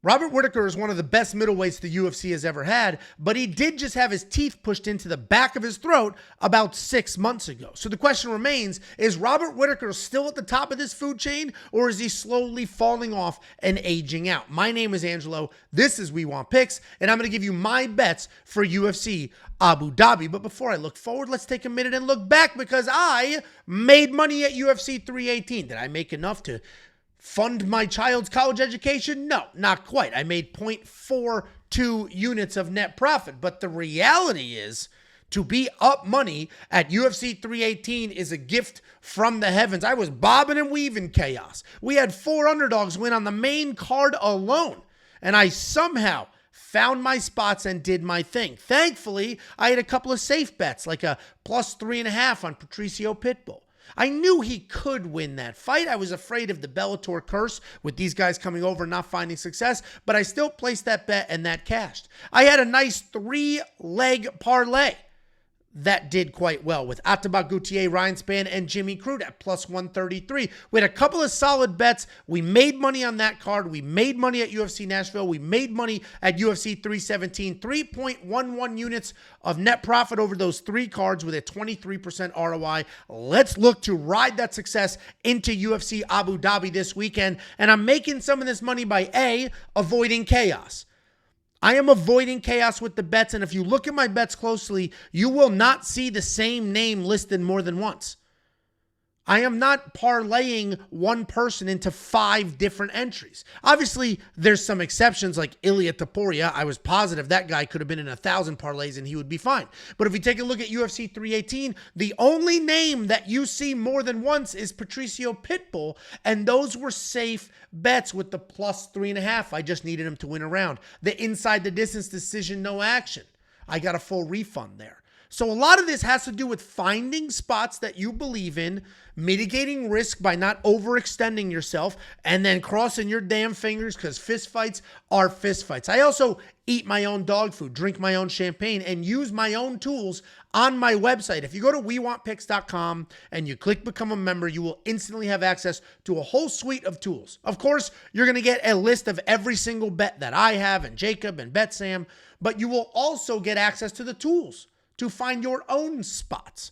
Robert Whittaker is one of the best middleweights the UFC has ever had, but he did just have his teeth pushed into the back of his throat about 6 months ago. So the question remains, is Robert Whittaker still at the top of this food chain, or is he slowly falling off and aging out? My name is Angelo. This is We Want Picks, and I'm going to give you my bets for UFC Abu Dhabi. But before I look forward, let's take a minute and look back, because I made money at UFC 318. Did I make enough to fund my child's college education? No, not quite. I made 0.42 units of net profit. But the reality is, to be up money at UFC 318 is a gift from the heavens. I was bobbing and weaving chaos. We had 4 underdogs win on the main card alone, and I somehow found my spots and did my thing. Thankfully, I had a couple of safe bets, like a plus 3.5 on Patricio Pitbull. I knew he could win that fight. I was afraid of the Bellator curse with these guys coming over and not finding success, but I still placed that bet and that cashed. I had a nice 3-leg parlay that did quite well with Atabak Gutierrez, Ryan Spann, and Jimmy Crute at plus 133. We had a couple of solid bets. We made money on that card. We made money at UFC Nashville. We made money at UFC 317. 3.11 units of net profit over those 3 cards with a 23% ROI. Let's look to ride that success into UFC Abu Dhabi this weekend. And I'm making some of this money by A, avoiding chaos. I am avoiding chaos with the bets, and if you look at my bets closely, you will not see the same name listed more than once. I am not parlaying one person into 5 different entries. Obviously, there's some exceptions like Ilia Topuria. I was positive that guy could have been in 1,000 parlays and he would be fine. But if you take a look at UFC 318, the only name that you see more than once is Patricio Pitbull, and those were safe bets with the plus 3.5. I just needed him to win a round. The inside the distance decision, no action. I got a full refund there. So a lot of this has to do with finding spots that you believe in, mitigating risk by not overextending yourself, and then crossing your damn fingers, because fistfights are fistfights. I also eat my own dog food, drink my own champagne, and use my own tools on my website. If you go to WeWantPicks.com and you click Become a Member, you will instantly have access to a whole suite of tools. Of course, you're going to get a list of every single bet that I have and Jacob and BetSam, but you will also get access to the tools to find your own spots,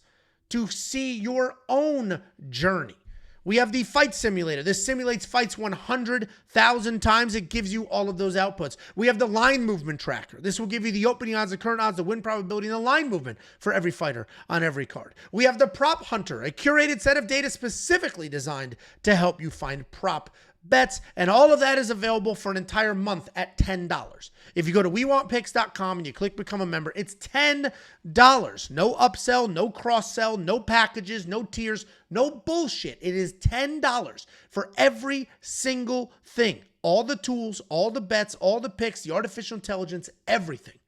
to see your own journey. We have the fight simulator. This simulates fights 100,000 times. It gives you all of those outputs. We have the line movement tracker. This will give you the opening odds, the current odds, the win probability, and the line movement for every fighter on every card. We have the prop hunter, a curated set of data specifically designed to help you find prop bets, and all of that is available for an entire month at $10. If you go to WeWantPicks.com and you click Become a Member, it's $10. No upsell, no cross-sell, no packages, no tiers, no bullshit. It is $10 for every single thing. All the tools, all the bets, all the picks, the artificial intelligence, everything.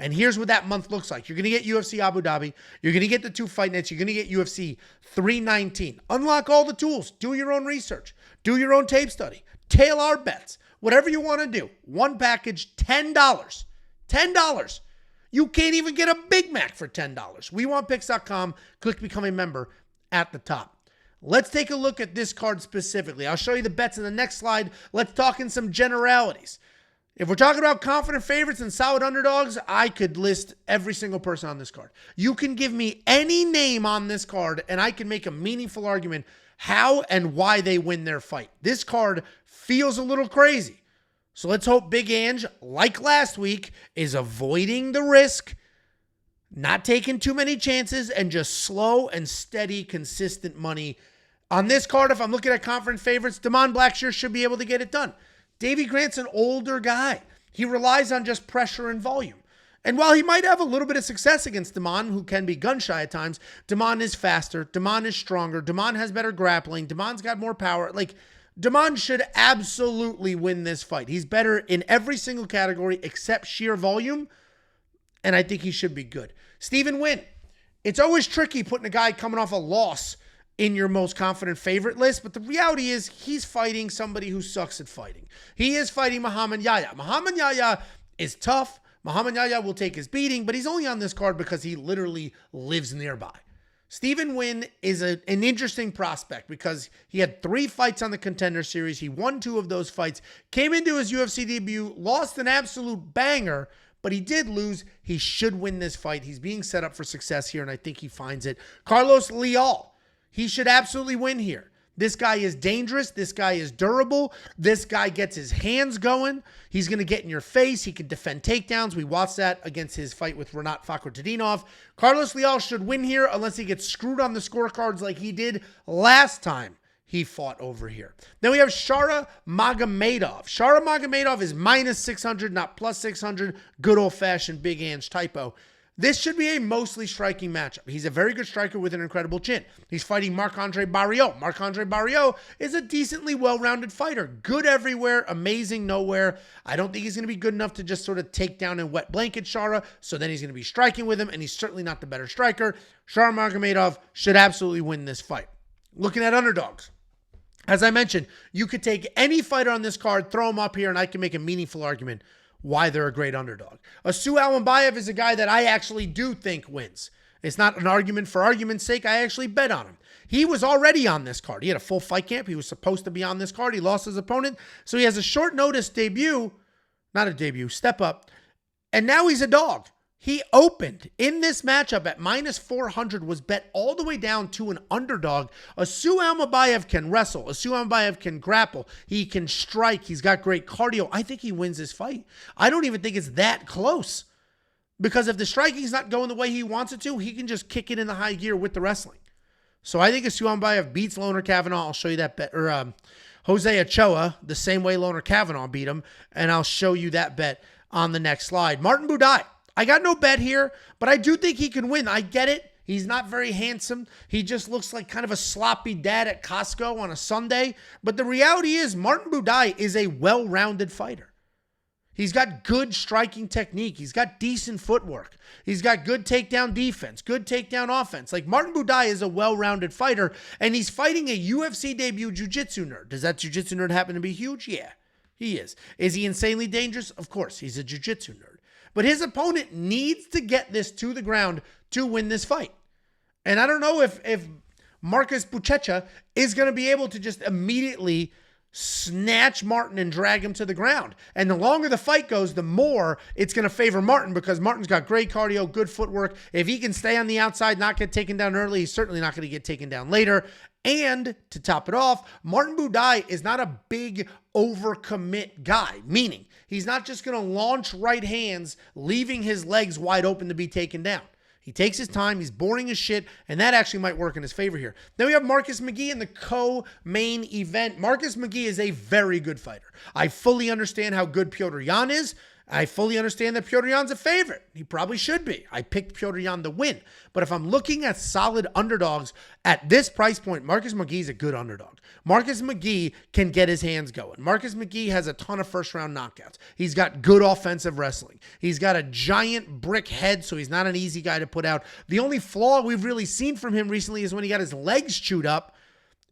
And here's what that month looks like. You're going to get UFC Abu Dhabi. You're going to get the 2 fight nights. You're going to get UFC 319. Unlock all the tools. Do your own research. Do your own tape study. Tail our bets. Whatever you want to do. One package, $10. $10. You can't even get a Big Mac for $10. WeWantPicks.com. Click Become a Member at the top. Let's take a look at this card specifically. I'll show you the bets in the next slide. Let's talk in some generalities. If we're talking about confident favorites and solid underdogs, I could list every single person on this card. You can give me any name on this card, and I can make a meaningful argument how and why they win their fight. This card feels a little crazy. So let's hope Big Ange, like last week, is avoiding the risk, not taking too many chances, and just slow and steady, consistent money. On this card, if I'm looking at confident favorites, Damon Blackshear should be able to get it done. Davey Grant's an older guy. He relies on just pressure and volume. And while he might have a little bit of success against Damon, who can be gun-shy at times, Damon is faster. Damon is stronger. Damon has better grappling. Damon's got more power. Damon should absolutely win this fight. He's better in every single category except sheer volume, and I think he should be good. Stephen Nguyen. It's always tricky putting a guy coming off a loss in your most confident favorite list, but the reality is he's fighting somebody who sucks at fighting. He is fighting Mohammad Yahya. Mohammad Yahya is tough. Mohammad Yahya will take his beating, but he's only on this card because he literally lives nearby. Stephen Nguyen is an interesting prospect because he had 3 fights on the Contender Series. He won 2 of those fights, came into his UFC debut, lost an absolute banger, but he did lose. He should win this fight. He's being set up for success here, and I think he finds it. Carlos Leal, he should absolutely win here. This guy is dangerous. This guy is durable. This guy gets his hands going. He's going to get in your face. He can defend takedowns. We watched that against his fight with Renat Fakhretdinov. Carlos Leal should win here unless he gets screwed on the scorecards like he did last time he fought over here. Then we have Shara Magomedov. Shara Magomedov is minus 600, not plus 600. Good old-fashioned big hands typo. This should be a mostly striking matchup. He's a very good striker with an incredible chin. He's fighting Marc-Andre Barriault. Marc-Andre Barriault is a decently well-rounded fighter. Good everywhere, amazing nowhere. I don't think he's going to be good enough to just sort of take down and wet blanket Shara, so then he's going to be striking with him, and he's certainly not the better striker. Shara Magomedov should absolutely win this fight. Looking at underdogs. As I mentioned, you could take any fighter on this card, throw him up here, and I can make a meaningful argument why they're a great underdog. Asu Alimbayev is a guy that I actually do think wins. It's not an argument for argument's sake. I actually bet on him. He was already on this card. He had a full fight camp. He was supposed to be on this card. He lost his opponent. So he has a short notice debut, not a debut, step up. And now he's a dog. He opened in this matchup at minus 400, was bet all the way down to an underdog. Asu Alimbayev can wrestle. Asu Alimbayev can grapple. He can strike. He's got great cardio. I think he wins this fight. I don't even think it's that close. Because if the striking's not going the way he wants it to, he can just kick it in the high gear with the wrestling. So I think Asu Alimbayev beats Loner Kavanaugh. I'll show you that bet. Or Jose Ochoa, the same way Loner Kavanaugh beat him. And I'll show you that bet on the next slide. Martin Buday. I got no bet here, but I do think he can win. I get it. He's not very handsome. He just looks like kind of a sloppy dad at Costco on a Sunday. But the reality is Martin Buday is a well-rounded fighter. He's got good striking technique. He's got decent footwork. He's got good takedown defense, good takedown offense. Like Martin Buday is a well-rounded fighter, and he's fighting a UFC debut jiu-jitsu nerd. Does that jiu-jitsu nerd happen to be huge? Yeah, he is. Is he insanely dangerous? Of course, he's a jiu-jitsu nerd. But his opponent needs to get this to the ground to win this fight. And I don't know if Marcus Buchecha is going to be able to just immediately snatch Martin and drag him to the ground. And the longer the fight goes, the more it's going to favor Martin because Martin's got great cardio, good footwork. If he can stay on the outside, not get taken down early, he's certainly not going to get taken down later. And to top it off, Martin Buday is not a big overcommit guy, meaning he's not just going to launch right hands, leaving his legs wide open to be taken down. He takes his time, he's boring as shit, and that actually might work in his favor here. Then we have Marcus McGee in the co-main event. Marcus McGee is a very good fighter. I fully understand how good Petr Yan is. I fully understand that Petr Yan's a favorite. He probably should be. I picked Petr Yan to win. But if I'm looking at solid underdogs at this price point, Marcus McGee is a good underdog. Marcus McGee can get his hands going. Marcus McGee has a ton of first-round knockouts. He's got good offensive wrestling. He's got a giant brick head, so he's not an easy guy to put out. The only flaw we've really seen from him recently is when he got his legs chewed up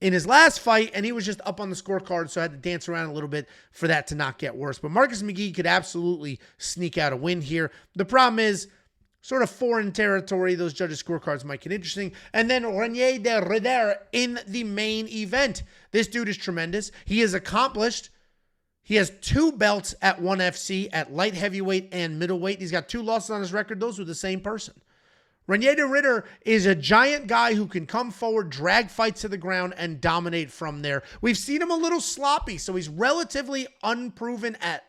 in his last fight, and he was just up on the scorecard, so I had to dance around a little bit for that to not get worse. But Marcus McGee could absolutely sneak out a win here. The problem is, sort of foreign territory, those judges' scorecards might get interesting. And then Renier de Rider in the main event. This dude is tremendous. He is accomplished. He has 2 belts at ONE FC at light heavyweight and middleweight. He's got 2 losses on his record. Those were the same person. Renier de Ritter is a giant guy who can come forward, drag fights to the ground, and dominate from there. We've seen him a little sloppy, so he's relatively unproven at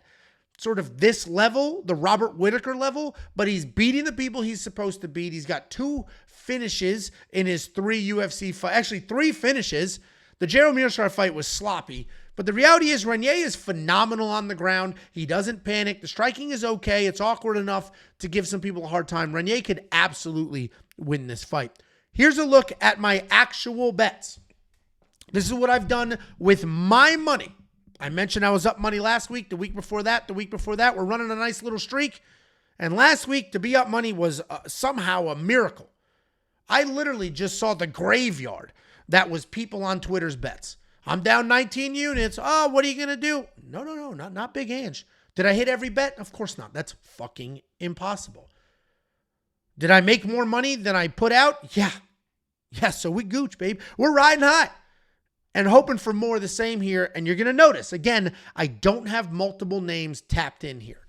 sort of this level, the Robert Whittaker level, but he's beating the people he's supposed to beat. He's got 2 finishes in his 3 UFC fights. Actually, 3 finishes. The Gerald Meerschaert fight was sloppy, but the reality is Renier is phenomenal on the ground. He doesn't panic. The striking is okay. It's awkward enough to give some people a hard time. Renier could absolutely win this fight. Here's a look at my actual bets. This is what I've done with my money. I mentioned I was up money last week, the week before that, the week before that. We're running a nice little streak. And last week, to be up money was somehow a miracle. I literally just saw the graveyard that was people on Twitter's bets. I'm down 19 units. Oh, what are you going to do? No, not Big Ange. Did I hit every bet? Of course not. That's fucking impossible. Did I make more money than I put out? Yeah. Yeah, so we gooch, babe. We're riding high and hoping for more of the same here. And you're going to notice, again, I don't have multiple names tapped in here.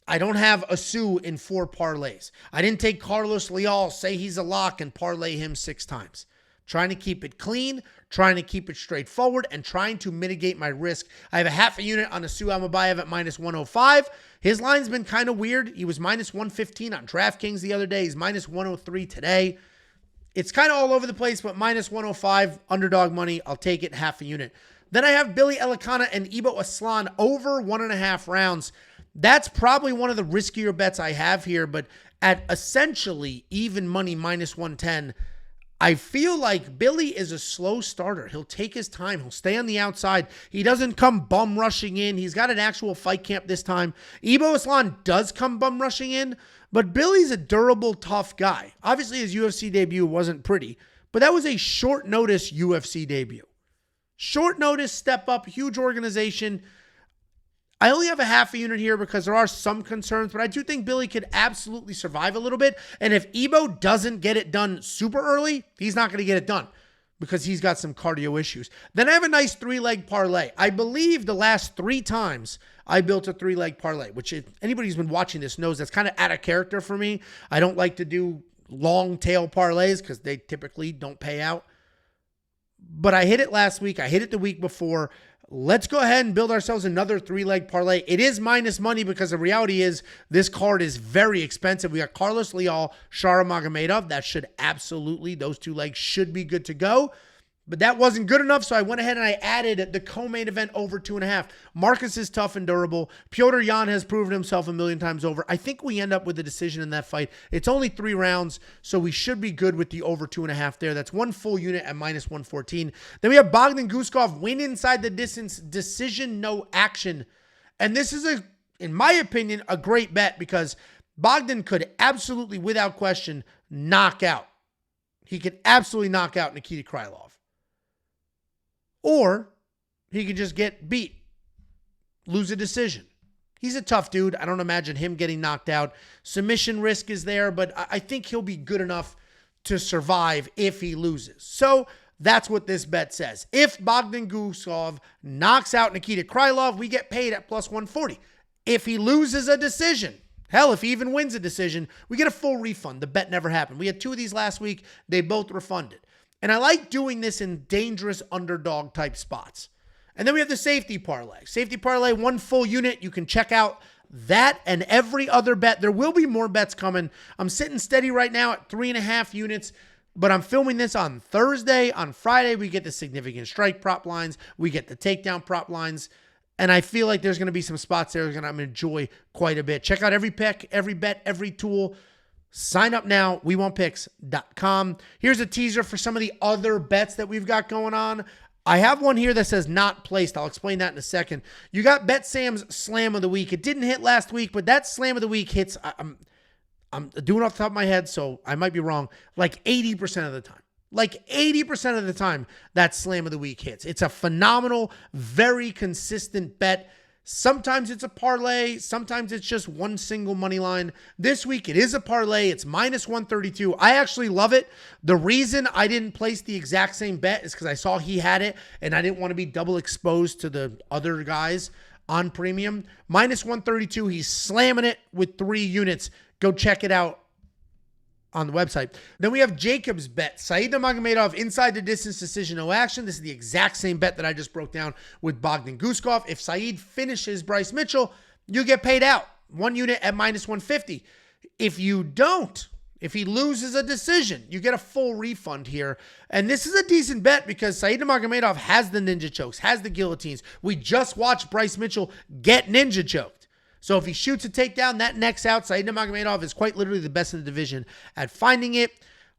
I don't have Asu in 4 parlays. I didn't take Carlos Leal, say he's a lock, and parlay him 6 times. Trying to keep it clean, trying to keep it straightforward, and trying to mitigate my risk. I have a half a unit on Asu Amabayev at minus 105. His line's been kind of weird. He was minus 115 on DraftKings the other day. He's minus 103 today. It's kind of all over the place, but minus 105, underdog money. I'll take it, half a unit. Then I have Billy Elikana and Ibo Aslan over 1.5 rounds. That's probably one of the riskier bets I have here, but at essentially even money minus 110, I feel like Billy is a slow starter. He'll take his time. He'll stay on the outside. He doesn't come bum rushing in. He's got an actual fight camp this time. Ibo Aslan does come bum rushing in, but Billy's a durable, tough guy. Obviously, his UFC debut wasn't pretty, but that was a short notice UFC debut. Short notice, step up, huge organization. I only have a half a unit here because there are some concerns, but I do think Billy could absolutely survive a little bit. And if Ibo doesn't get it done super early, he's not going to get it done because he's got some cardio issues. Then I have a nice 3-leg parlay. I believe the last 3 times I built a 3-leg parlay, which anybody who's been watching this knows that's kind of out of character for me. I don't like to do long tail parlays because they typically don't pay out. But I hit it last week. I hit it the week before. Let's go ahead and build ourselves another 3-leg parlay. It is minus money because the reality is this card is very expensive. We got Carlos Leal, Shara Magomedov. That should absolutely, those 2 legs should be good to go. But that wasn't good enough, so I went ahead and I added the co-main event over 2.5. Marcus is tough and durable. Petr Yan has proven himself a million times over. I think we end up with a decision in that fight. It's only 3 rounds, so we should be good with the over 2.5 there. That's 1 full unit at minus 114. Then we have Bogdan Guskov, win inside the distance, decision, no action. And this is, in my opinion, a great bet because Bogdan could absolutely, without question, knock out. He could absolutely knock out Nikita Krylov. Or he could just get beat, lose a decision. He's a tough dude. I don't imagine him getting knocked out. Submission risk is there, but I think he'll be good enough to survive if he loses. So that's what this bet says. If Bogdan Guskov knocks out Nikita Krylov, we get paid at plus 140. If he loses a decision, hell, if he even wins a decision, we get a full refund. The bet never happened. We had 2 of these last week. They both refunded. And I like doing this in dangerous underdog type spots. And then we have the safety parlay. Safety parlay, 1 full unit. You can check out that and every other bet. There will be more bets coming. I'm sitting steady right now at 3.5 units, but I'm filming this on Thursday. On Friday, we get the significant strike prop lines. We get the takedown prop lines. And I feel like there's going to be some spots there I'm going to enjoy quite a bit. Check out every pick, every bet, every tool. Sign up now, wewantpicks.com. Here's a teaser for some of the other bets that we've got going on. I have one here that says not placed. I'll explain that in a second. You got Bet Sam's Slam of the Week. It didn't hit last week, but that Slam of the Week hits, I'm doing off the top of my head, so I might be wrong, like 80% of the time. Like 80% of the time, that Slam of the Week hits. It's a phenomenal, very consistent bet. Sometimes it's a parlay. Sometimes it's just one single money line. This week, it is a parlay. It's minus 132. I actually love it. The reason I didn't place the exact same bet is because I saw he had it, and I didn't want to be double exposed to the other guys on premium. Minus 132. He's slamming it with 3 units. Go check it out on the website. Then we have Jacob's bet. Said Nurmagomedov inside the distance decision, no action. This is the exact same bet that I just broke down with Bogdan Guskov. If Said finishes Bryce Mitchell, you get paid out. 1 unit at minus 150. If you don't, if he loses a decision, you get a full refund here. And this is a decent bet because Said Nurmagomedov has the ninja chokes, has the guillotines. We just watched Bryce Mitchell get ninja choked. So if he shoots a takedown, that necks out. Said Nurmagomedov is quite literally the best in the division at finding it.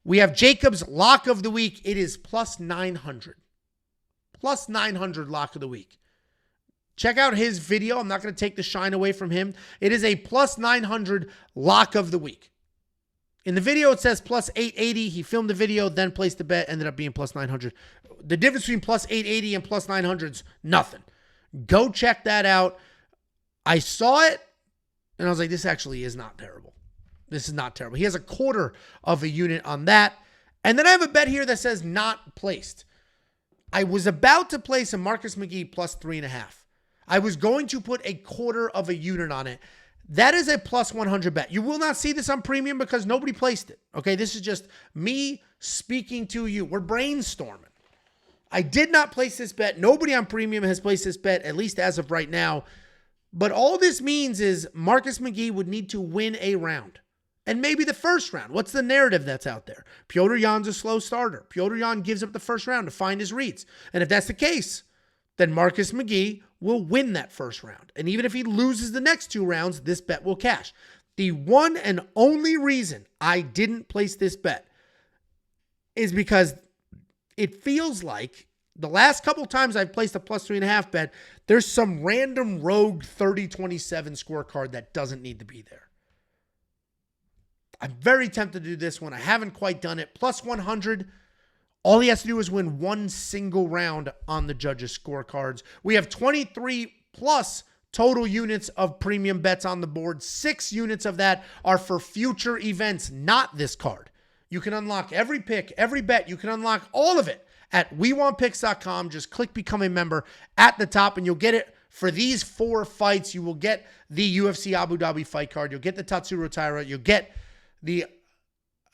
We have Jacob's lock of the week. It is plus 900. Plus 900 lock of the week. Check out his video. I'm not going to take the shine away from him. It is a plus 900 lock of the week. In the video, it says plus 880. He filmed the video, then placed the bet, ended up being plus 900. The difference between plus 880 and plus 900 is nothing. Go check that out. I saw it, and I was like, this actually is not terrible. This is not terrible. He has a quarter of a unit on that. And then I have a bet here that says not placed. I was about to place a Marcus McGee plus 3.5. I was going to put a quarter of a unit on it. That is a plus 100 bet. You will not see this on premium because nobody placed it. Okay, this is just me speaking to you. We're brainstorming. I did not place this bet. Nobody on premium has placed this bet, at least as of right now. But all this means is Marcus McGee would need to win a round. And maybe the first round. What's the narrative that's out there? Petr Yan's a slow starter. Petr Yan gives up the first round to find his reads. And if that's the case, then Marcus McGee will win that first round. And even if he loses the next 2 rounds, this bet will cash. The one and only reason I didn't place this bet is because it feels like the last couple times I've placed a plus 3.5 bet, there's some random rogue 30-27 scorecard that doesn't need to be there. I'm very tempted to do this one. I haven't quite done it. Plus 100. All he has to do is win one single round on the judges' scorecards. We have 23 plus total units of premium bets on the board. 6 units of that are for future events, not this card. You can unlock every pick, every bet. You can unlock all of it at WeWantPicks.com. Just click Become a Member at the top, and you'll get it for these 4 fights. You will get the UFC Abu Dhabi fight card. You'll get the Tatsuro Taira. You'll get the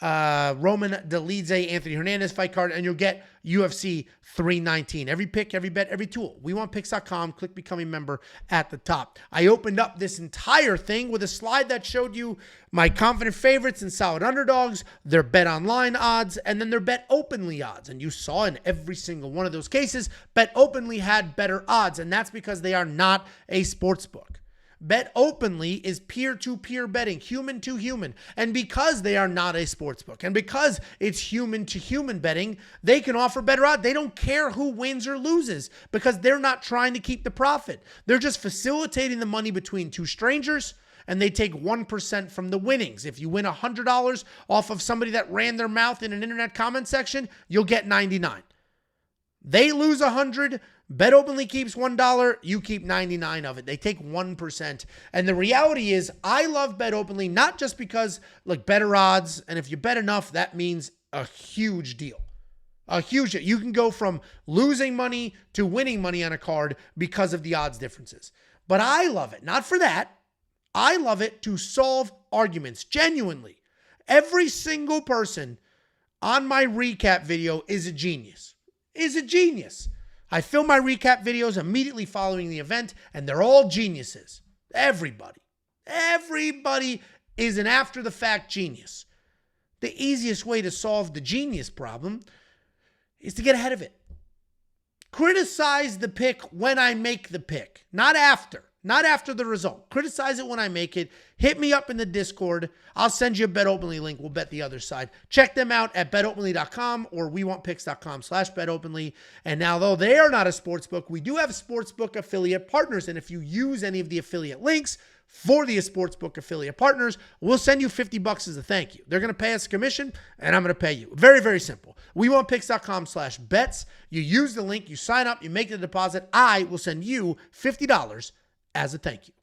Roman Dolidze, Anthony Hernandez fight card, and you'll get UFC 319. Every pick, every bet, every tool. WeWantPicks.com. Click Become a Member at the top. I opened up this entire thing with a slide that showed you my confident favorites and solid underdogs, their bet online odds, and then their bet openly odds. And you saw in every single one of those cases, bet openly had better odds, and that's because they are not a sports book. Bet openly is peer-to-peer betting, human to human. And because they are not a sports book, and because it's human to human betting, they can offer better odds. They don't care who wins or loses because they're not trying to keep the profit. They're just facilitating the money between 2 strangers, and they take 1% from the winnings. If you win $100 off of somebody that ran their mouth in an internet comment section, you'll get 99. They lose 100. Bet openly keeps $1. You keep 99 of it. They take 1%. And the reality is, I love bet openly, not just because like better odds. And if you bet enough, that means a huge deal. A huge deal. You can go from losing money to winning money on a card because of the odds differences. But I love it. Not for that. I love it to solve arguments. Genuinely. Every single person on my recap video is a genius. I film my recap videos immediately following the event, and they're all geniuses. Everybody is an after-the-fact genius. The easiest way to solve the genius problem is to get ahead of it. Criticize the pick when I make the pick, not after. Not after the result. Criticize it when I make it. Hit me up in the Discord. I'll send you a Bet Openly link. We'll bet the other side. Check them out at betopenly.com or wewantpicks.com/betopenly. And now, though they are not a sportsbook, we do have sportsbook affiliate partners. And if you use any of the affiliate links for the sportsbook affiliate partners, we'll send you $50 as a thank you. They're going to pay us a commission, and I'm going to pay you. Very, very simple. wewantpicks.com/bets. You use the link, you sign up, you make the deposit. I will send you $50 as a thank you.